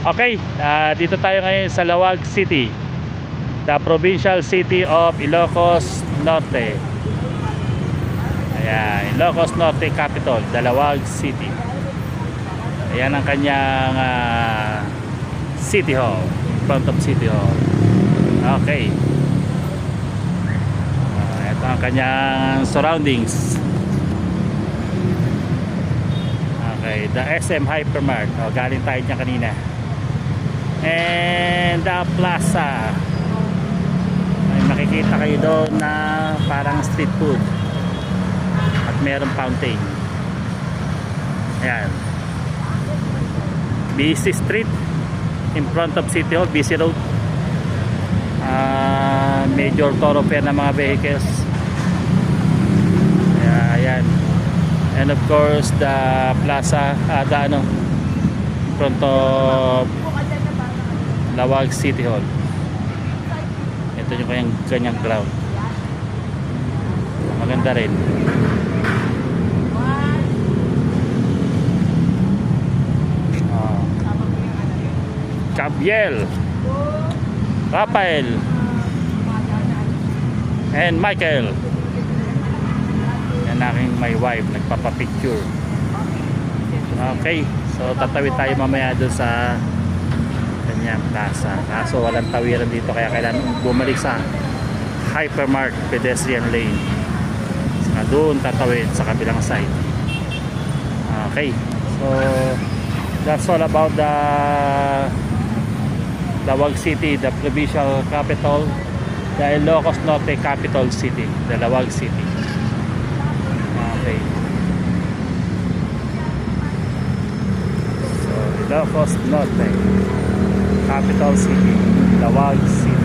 Okay, dito tayo ngayon sa Lawag City, the provincial city of Ilocos Norte. Ayan, Ilocos Norte capital, Lawag City. Ayan ang kanyang City Hall, front of City Hall. Okay. Ito ang kanyang surroundings. Okay, the SM Hypermart. Galing tayo dyan kanina. And the plaza. May makikita kayo doon na parang street food. At mayroong fountain. Ayan. BC Street in front of City Hall, BC Road. Major thoroughfare ng mga vehicles. Ayan. And of course the plaza, in front of Lawag City Hall. Ito yung kanyang ground. Maganda rin. Gabriel, Rafael, and Michael. Yan aking my wife, nagpapapicture. Okay, so tatawid tayo mamaya doon sa kanyang plaza. Kaso walang tawiran dito, kaya kailangan bumalik sa Hypermart pedestrian lane. Saka doon tatawid sa kabilang side. Okay, so that's all about the Lawag City, the provincial capital, the Ilocos Norte capital city, the Lawag City. Okay. So Ilocos Norte capital city, Lawag City.